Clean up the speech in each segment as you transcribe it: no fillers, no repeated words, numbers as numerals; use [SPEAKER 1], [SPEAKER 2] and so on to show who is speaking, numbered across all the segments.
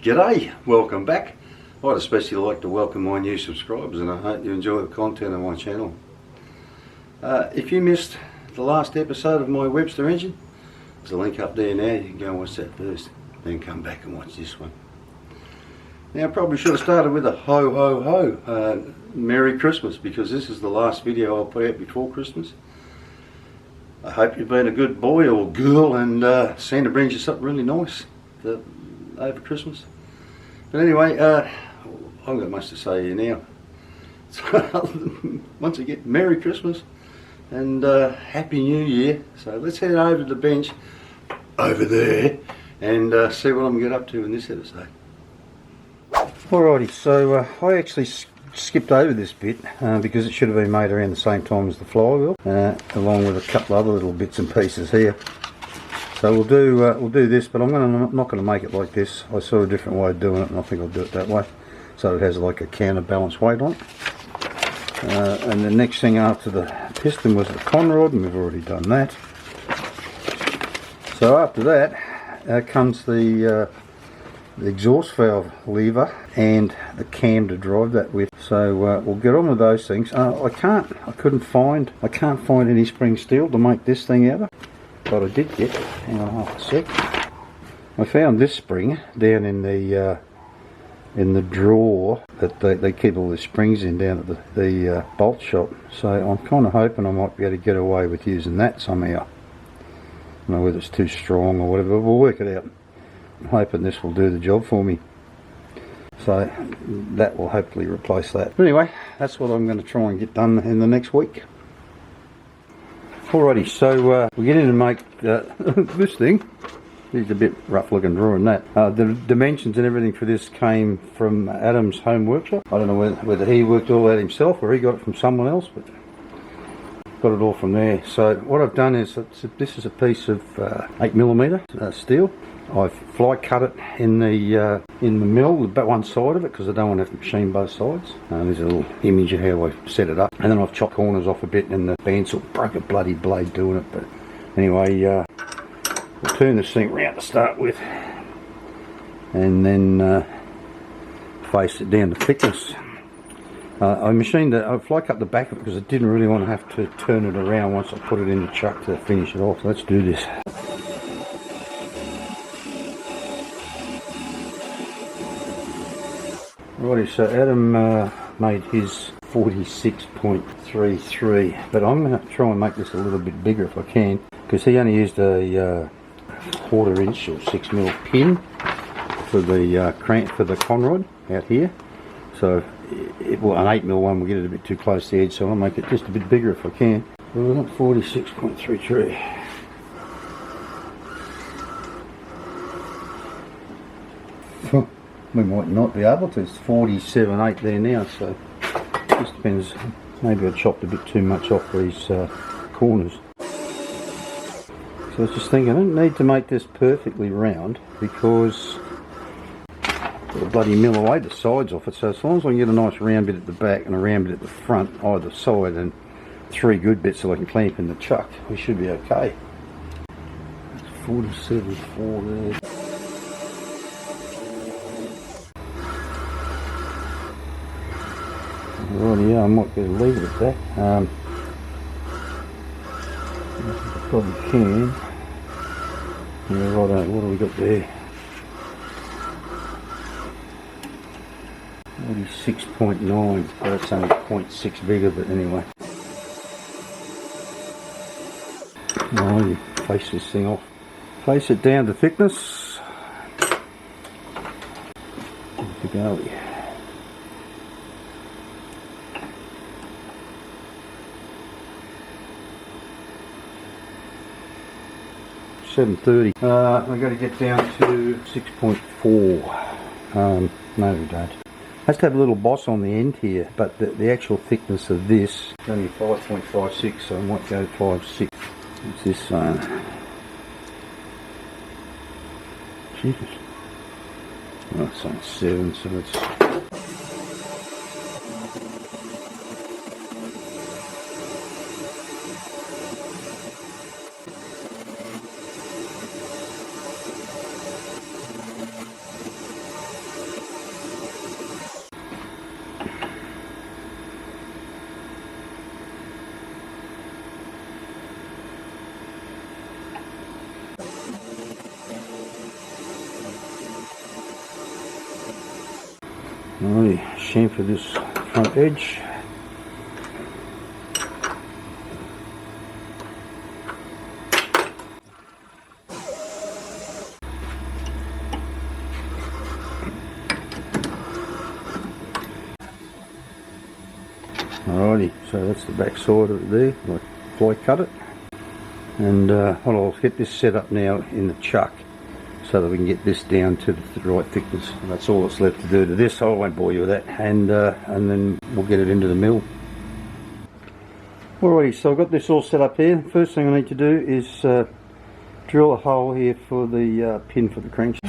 [SPEAKER 1] G'day, welcome back. I'd especially like to welcome my new subscribers, and I hope you enjoy the content on my channel. If you missed the last episode of my Webster engine, there's a link up there now. You can go and watch that first, then come back and watch this one. Now I probably should have started with a ho ho ho, Merry Christmas, because this is the last video I'll put out before Christmas. I hope you've been a good boy or girl and Santa brings you something really nice over Christmas. But anyway, I haven't got much to say here now. So once again, Merry Christmas and Happy New Year. So let's head over to the bench over there and see what I'm going to get up to in this episode. Alrighty, so I actually skipped over this bit because it should have been made around the same time as the flywheel, along with a couple other little bits and pieces here. So we'll do this, but I'm not going to make it like this. I saw a different way of doing it, and I think I'll do it that way, so it has like a counterbalance weight on it. And the next thing after the piston was the conrod, and we've already done that. So after that comes the exhaust valve lever and the cam to drive that with. So we'll get on with those things. I can't find any spring steel to make this thing out of. But I did get, hang on half a sec, I found this spring down in the drawer that they keep all the springs in down at the bolt shop. So I'm kind of hoping I might be able to get away with using that somehow. I don't know whether it's too strong or whatever, we'll work it out. I'm hoping this will do the job for me. So that will hopefully replace that. But anyway, that's what I'm going to try and get done in the next week. Alrighty, so we get in and make this thing. It's a bit rough looking drawing that. The dimensions and everything for this came from Adam's home workshop. I don't know whether he worked all that himself or he got it from someone else, but got it all from there. So what I've done is, this is a piece of 8mm steel. I've fly cut it in the mill, about one side of it, because I don't want to have to machine both sides. There's a little image of how I set it up, and then I've chopped corners off a bit, and the bandsaw broke a bloody blade doing it. But anyway, we'll turn this thing round to start with, and then face it down to thickness. I fly cut the back of it because I didn't really want to have to turn it around once I put it in the chuck to finish it off. So let's do this. Righty, so Adam made his 46.33, but I'm going to try and make this a little bit bigger if I can, because he only used a 1/4 inch or 6mm pin for the conrod out here. So an 8mm one will get it a bit too close to the edge, so I'll make it just a bit bigger if I can. Well, we're not 46.33. We might not be able to. It's 47.8 there now, so just depends. Maybe I chopped a bit too much off these corners. So I was just thinking, I don't need to make this perfectly round because the bloody mill away the sides off it. So as long as I can get a nice round bit at the back and a round bit at the front, either side, and 3 good bits so I can clamp in the chuck, we should be okay. 47.4 there. Right, yeah, I might better leave it at that. I probably can. Yeah, right, what have we got there? 46.9, so that's only 0.6 bigger, but anyway. Now you face this thing off. Face it down to thickness. Good to go. 730. We've got to get down to 6.4. No, we don't. Has to have a little boss on the end here, but the actual thickness of this is only 5.56, so I might go 5.6. What's this saying? Jesus. Oh, it's saying 7, so it's... Alrighty, chamfer this front edge. Alrighty, so that's the back side of it there. I fly cut it, and I'll get this set up now in the chuck so that we can get this down to the right thickness. And that's all that's left to do to this. I won't bore you with that, and then we'll get it into the mill. Alrighty, so I've got this all set up here. First thing I need to do is drill a hole here for the pin for the crankshaft.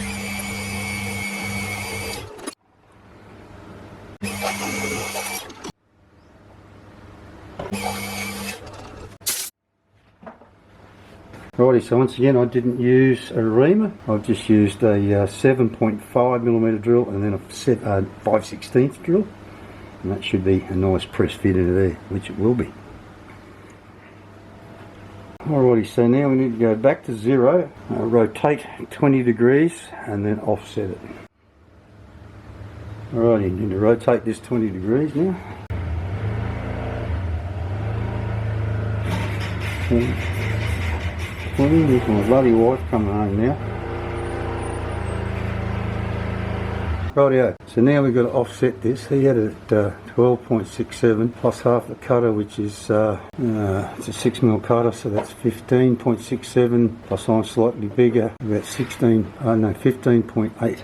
[SPEAKER 1] Righty, so once again I didn't use a reamer, I've just used a 7.5mm drill and then a 5/16 drill, and that should be a nice press fit into there, which it will be. Alrighty, so now we need to go back to 0, rotate 20 degrees and then offset it. Alrighty, you need to rotate this 20 degrees now. Here's my bloody wife coming home now. Rightio, so now we've got to offset this. He had it at 12.67 plus half the cutter, which is it's a 6mm cutter, so that's 15.67 plus I'm slightly bigger, about 15.8.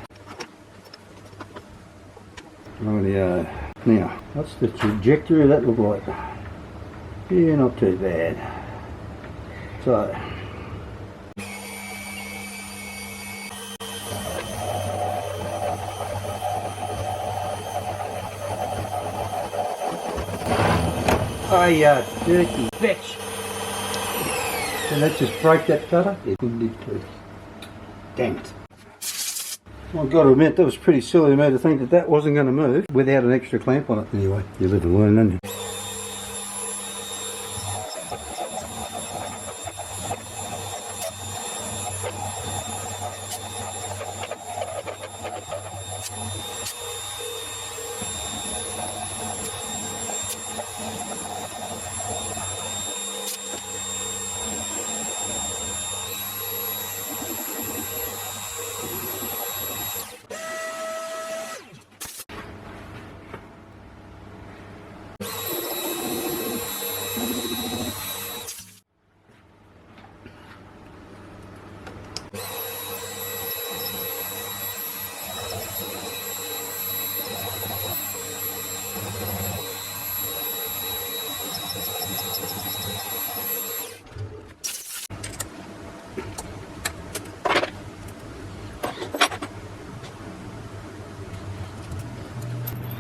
[SPEAKER 1] Rightio. Now, what's the trajectory of that look like? Yeah, not too bad. So, oh, you dirty bitch! Can that just break that cutter? It did too. Damn it. I've got to admit, that was pretty silly of me to think that that wasn't going to move without an extra clamp on it. Anyway, you live and learn, don't you?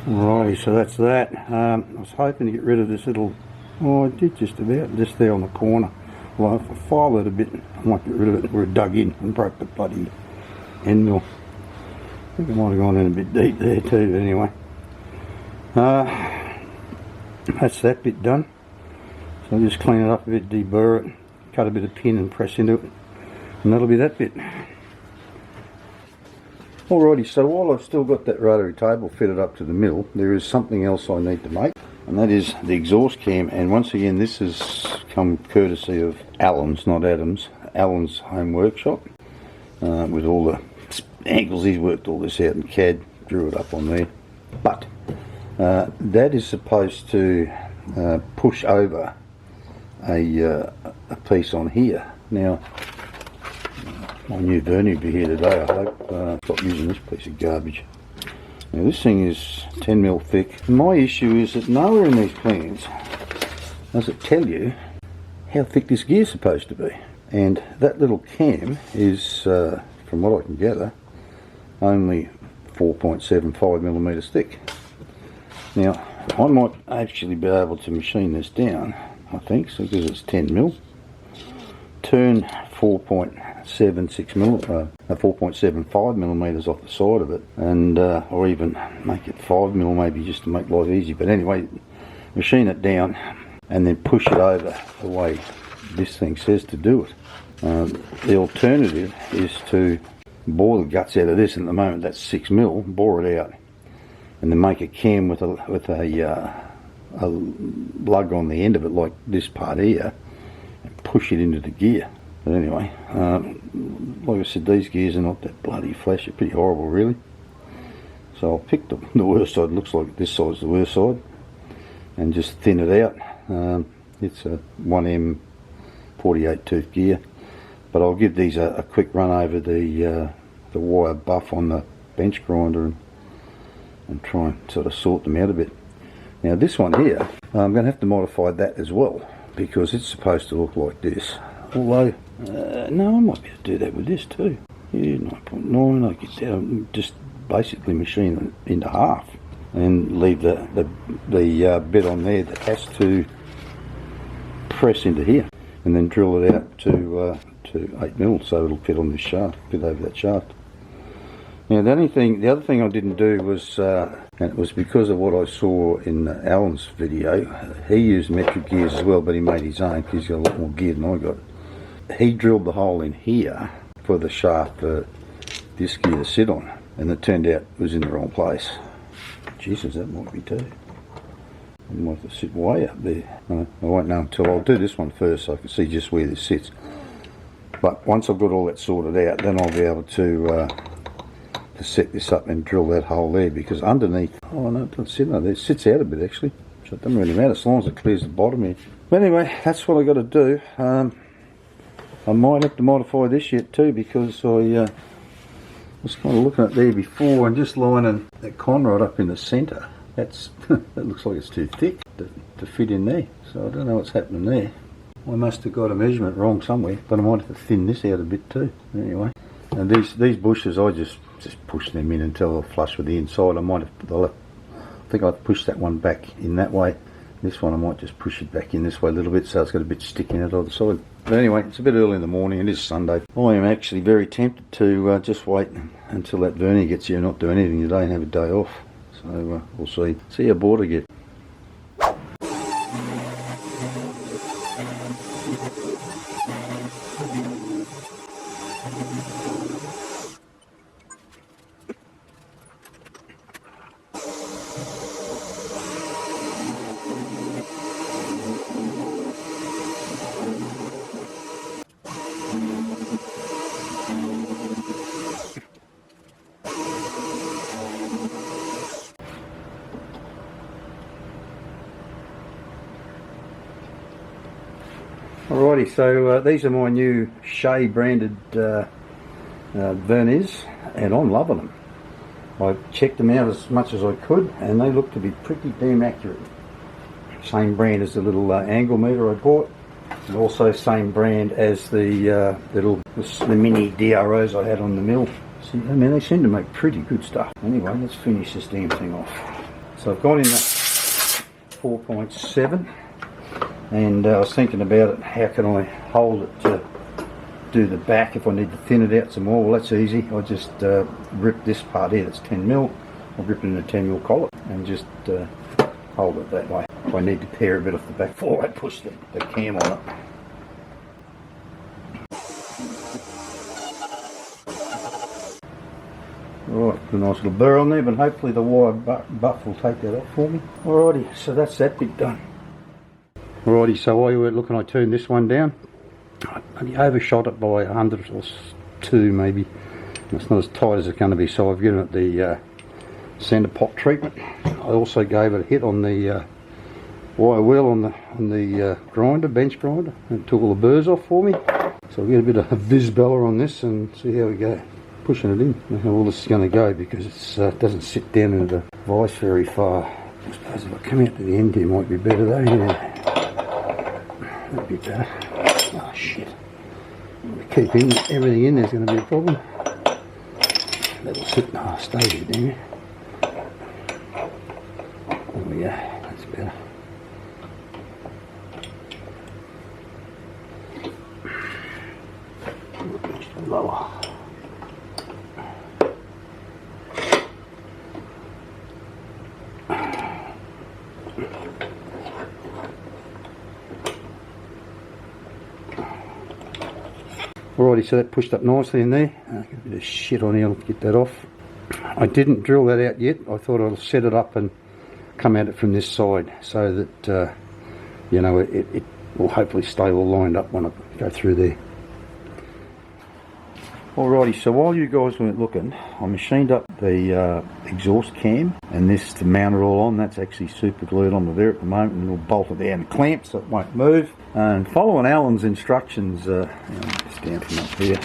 [SPEAKER 1] Righty, so that's that. I was hoping to get rid of this little, oh I did just about, just there on the corner. Well, if I file it a bit, I might get rid of it where it dug in and broke the bloody end mill. I think I might have gone in a bit deep there too, but anyway. That's that bit done. So I'll just clean it up a bit, deburr it, cut a bit of pin and press into it, and that'll be that bit. Alrighty, so while I've still got that rotary table fitted up to the mill, there is something else I need to make, and that is the exhaust cam. And once again, this has come courtesy of Alan's, not Adam's, Alan's home workshop, with all the angles. He's worked all this out in CAD, drew it up on there. But that is supposed to push over a piece on here. Now, my new vernier will be here today, I hope. Stop using this piece of garbage. Now this thing is 10mm thick. My issue is that nowhere in these plans does it tell you how thick this gear is supposed to be. And that little cam is, from what I can gather, only 4.75mm thick. Now, I might actually be able to machine this down, I think, so because it's 10mm. Turn 4.75mm off the side of it, and or even make it 5mm maybe, just to make life easy. But anyway, machine it down and then push it over the way this thing says to do it. The alternative is to bore the guts out of this, and at the moment that's 6mm, bore it out and then make a cam with a lug on the end of it, like this part here, and push it into the gear. But anyway, like I said, these gears are not that bloody flash. They're pretty horrible, really. So I'll pick the worst side. Looks like this side's the worst side, and just thin it out. It's a 1M 48 tooth gear, but I'll give these a quick run over the wire buff on the bench grinder and try and sort of sort them out a bit. Now this one here, I'm going to have to modify that as well, because it's supposed to look like this. Although, no, I might be able to do that with this too. Yeah, 9.9, I get that. Just basically machine it into half and leave the bit on there that has to press into here, and then drill it out to 8mm, so it'll fit on this shaft, fit over that shaft. Now the other thing I didn't do was, and it was because of what I saw in Alan's video. He used metric gears as well, but he made his own because he's got a lot more gear than I got. He drilled the hole in here for the shaft for this gear to sit on, and it turned out it was in the wrong place. Jesus, that might be too. It might have to sit way up there. I won't know until I'll do this one first so I can see just where this sits. But once I've got all that sorted out, then I'll be able to set this up and drill that hole there, because underneath, oh no, it doesn't sit under there, it sits out a bit actually, so it doesn't really matter as long as it clears the bottom here. But anyway, that's what I got to do. I might have to modify this yet too, because I was kind of looking at there before and just lining that conrod up in the centre. That's that looks like it's too thick to fit in there, so I don't know what's happening there. I must have got a measurement wrong somewhere, but I might have to thin this out a bit too. Anyway, and these bushes, I just push them in until they're flush with the inside. I think I've pushed that one back in that way. This one I might just push it back in this way a little bit, so it's got a bit sticking out on the side. But anyway, it's a bit early in the morning. It is Sunday. I am actually very tempted to just wait until that vernier gets here and not do anything today and have a day off. So we'll see how bored I get. Alrighty, so these are my new Shea branded verniers, and I'm loving them. I checked them out as much as I could, and they look to be pretty damn accurate. Same brand as the little angle meter I bought, and also same brand as the mini DROs I had on the mill. See, I mean, they seem to make pretty good stuff. Anyway, let's finish this damn thing off. So I've gone in the 4.7. And I was thinking about it, how can I hold it to do the back if I need to thin it out some more. Well, that's easy. I just rip this part here that's 10mm, I'll rip it in a 10mm collet and just hold it that way. If I need to pare a bit off the back before I push the cam on it. Alright, put a nice little burr on there, but hopefully the wire buff will take that off for me. Alrighty, so that's that bit done. Alrighty, so while you were looking, I turned this one down. I maybe overshot it by 100 or 2 maybe. It's not as tight as it's going to be, so I've given it the centre pop treatment. I also gave it a hit on the wire wheel on the grinder, bench grinder, and it took all the burrs off for me. So I'll get a bit of Visbella on this and see how we go. Pushing it in, and how all this is going to go, because it doesn't sit down into the vise very far. I suppose if I come out to the end here, it might be better though. Yeah. That'd be better. Oh shit. Keeping everything in there's going to be a problem. That'll sit. No, stay there, damn it. There we go. That's better. Lower. Alrighty, so that pushed up nicely in there. Get a bit of shit on here, I'll get that off. I didn't drill that out yet. I thought I'll set it up and come at it from this side so that you know, it will hopefully stay all lined up when I go through there. Alrighty, so while you guys weren't looking, I machined up the exhaust cam, and this to mount it all on. That's actually super glued onto there at the moment, and it'll bolt it down and clamp so it won't move. And following Alan's instructions, just down from up here,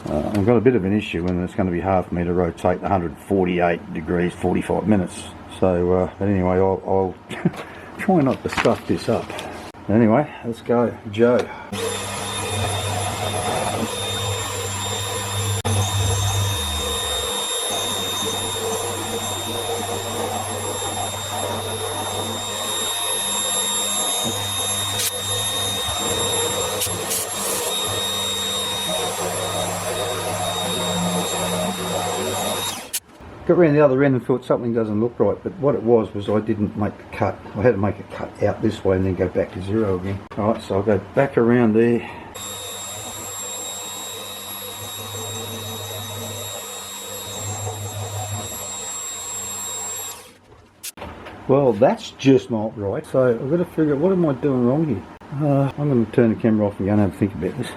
[SPEAKER 1] I've got a bit of an issue, and it's going to be hard for me to rotate 148 degrees 45 minutes. So, but anyway, I'll try not to stuff this up. Anyway, let's go, Joe. Got around the other end and thought something doesn't look right, but what it was I didn't make the cut. I had to make a cut out this way and then go back to zero again. Alright, so I'll go back around there. Well, that's just not right. So I've got to figure out, what am I doing wrong here? I'm going to turn the camera off and go and have a think about this.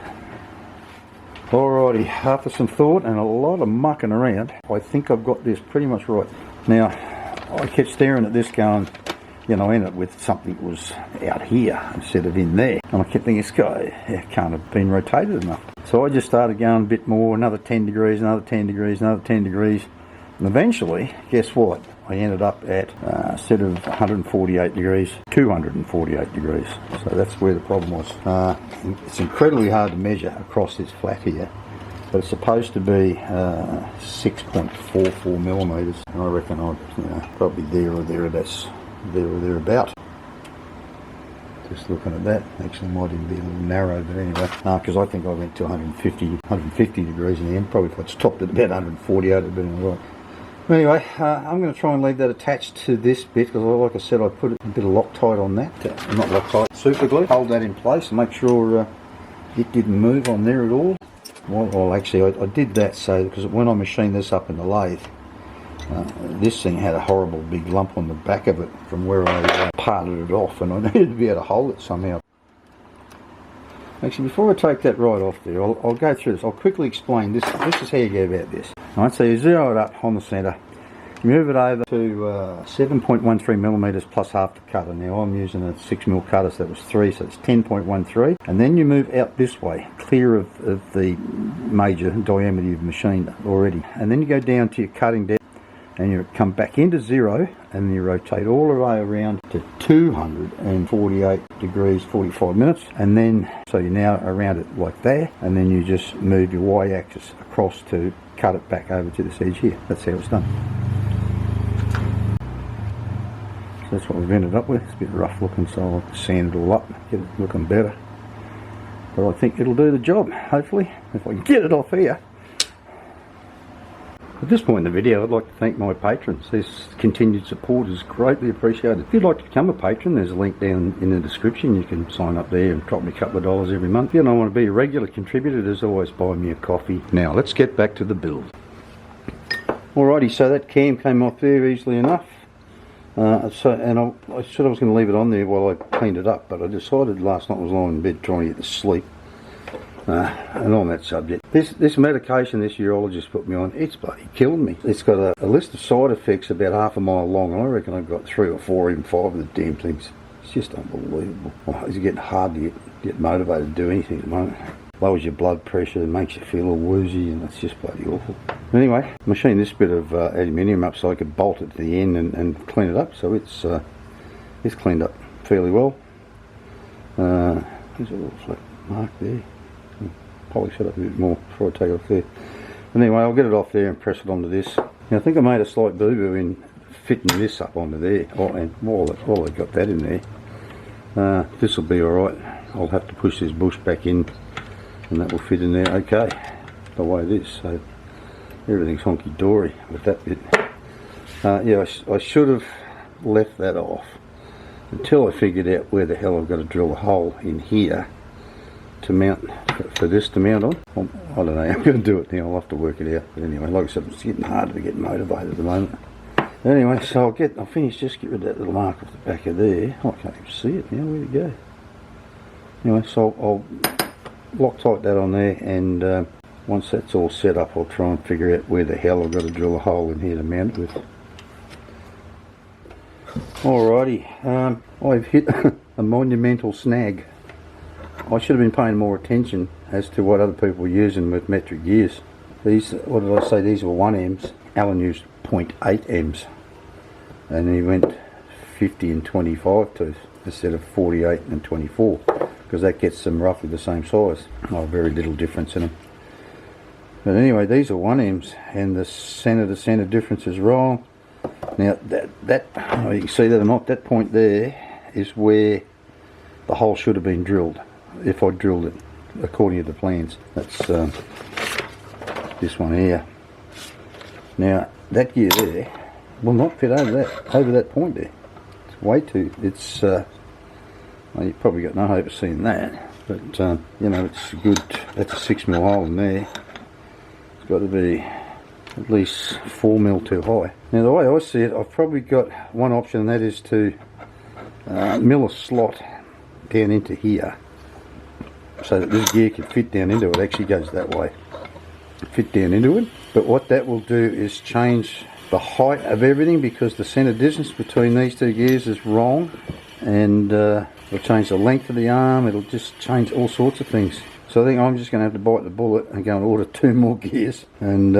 [SPEAKER 1] Alrighty, after some thought and a lot of mucking around, I think I've got this pretty much right. Now, I kept staring at this going, you know, I ended up with something that was out here instead of in there. And I kept thinking, this guy can't have been rotated enough. So I just started going a bit more, another 10 degrees, another 10 degrees, another 10 degrees. And eventually, guess what? I ended up at, instead of 148 degrees, 248 degrees. So that's where the problem was. It's incredibly hard to measure across this flat here, but it's supposed to be 6.44 millimetres. And I reckon I'd, probably there or thereabouts. Just looking at that, actually might even be a little narrow, but anyway, because I think I went to 150 degrees in the end. Probably if I'd stopped at about 148, it'd been all right. Anyway, I'm going to try and leave that attached to this bit because, like I said, I put a bit of Loctite on that. Not Loctite, super glue. Hold that in place and make sure it didn't move on there at all. Well, actually, I did that so because when I machined this up in the lathe, this thing had a horrible big lump on the back of it from where I parted it off, and I needed to be able to hold it somehow. Actually, before I take that right off there, I'll go through this. I'll quickly explain this. This is how you go about this. Alright, so you zero it up on the centre. You move it over to 7.13 millimetres plus half the cutter. Now I'm using a 6mm cutter, so that was 3, so it's 10.13. And then you move out this way, clear of the major diameter you've machined already. And then you go down to your cutting depth, and you come back into zero, and you rotate all the way around to 248 degrees 45 minutes, and then so you're now around it like that, and then you just move your y-axis across to cut it back over to this edge here. That's how it's done. So that's what we've ended up with. It's a bit rough looking, so I'll sand it all up, get it looking better. But I think it'll do the job, hopefully, if I can get it off here. At this point in the video, I'd like to thank my patrons. This continued support is greatly appreciated. If you'd like to become a patron, there's a link down in the description. You can sign up there and drop me a couple of dollars every month. If you don't want to be a regular contributor, there's always buy me a coffee. Now, let's get back to the build. Alrighty, so that cam came off there easily enough. I said I was going to leave it on there while I cleaned it up, but I decided last night I was lying in bed trying to get to sleep. And on that subject, this medication this urologist put me on, it's bloody killed me. It's got a list of side effects about half a mile long, and I reckon I've got 3 or 4, even 5 of the damn things. It's just unbelievable. It's getting hard to get motivated to do anything at the moment. Lowers your blood pressure and makes you feel all woozy, and it's just bloody awful. Anyway, I machined this bit of aluminium up so I could bolt it to the end and clean it up, so it's cleaned up fairly well. There's a little flat mark there. Polish it up a bit more before I take it off there. Anyway, I'll get it off there and press it onto this. Now, I think I made a slight boo-boo in fitting this up onto there. And while I got that in there, this will be alright. I'll have to push this bush back in and that will fit in there okay, the way it is. So everything's honky-dory with that bit. Yeah, I should have left that off until I figured out where the hell I've got to drill a hole in here to mount, for this to mount on. Well, I don't know, I'm going to do it now, I'll have to work it out. But anyway, like I said, it's getting harder to get motivated at the moment. Anyway, so I'll finish, just get rid of that little mark off the back of there. Oh, I can't even see it now, where'd it go? Anyway, so I'll Loctite that on there, and once that's all set up, I'll try and figure out where the hell I've got to drill a hole in here to mount it with. Alrighty, I've hit a monumental snag. I should have been paying more attention as to what other people were using with metric gears. These, what did I say, these were 1Ms. Alan used 0.8 Ms. And he went 50 and 25 tooth instead of 48 and 24, because that gets them roughly the same size. Oh, very little difference in them. But anyway, these are 1Ms, and the centre to centre difference is wrong. Now that oh, you can see that or not, that point there is where the hole should have been drilled, if I drilled it according to the plans. That's this one here. Now that gear there will not fit over that point there. It's way too, it's well, you've probably got no hope of seeing that, but you know, it's good. That's a 6mm hole in there. It's got to be at least 4mm too high. Now the way I see it, I've probably got one option, and that is to mill a slot down into here so that this gear can fit down into it. Actually goes that way, fit down into it. But what that will do is change the height of everything, because the centre distance between these two gears is wrong, and it'll change the length of the arm, it'll just change all sorts of things. So I think I'm just going to have to bite the bullet and go and order 2 more gears and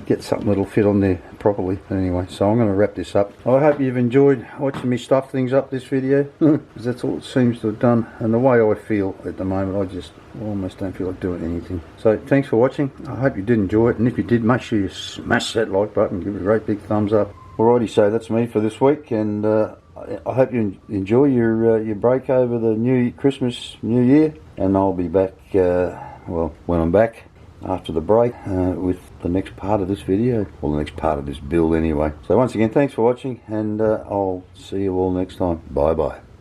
[SPEAKER 1] get something that'll fit on there properly. Anyway, so I'm going to wrap this up. I hope you've enjoyed watching me stuff things up this video, because that's all it seems to have done. And the way I feel at the moment, I just almost don't feel like doing anything. So thanks for watching. I hope you did enjoy it, and if you did, make sure you smash that like button, give it a great big thumbs up. Alrighty, so that's me for this week, and I hope you enjoy your break over the Christmas, New Year, and I'll be back, well, when I'm back after the break with the next part of this video, or the next part of this build anyway. So once again, thanks for watching, and I'll see you all next time. Bye bye.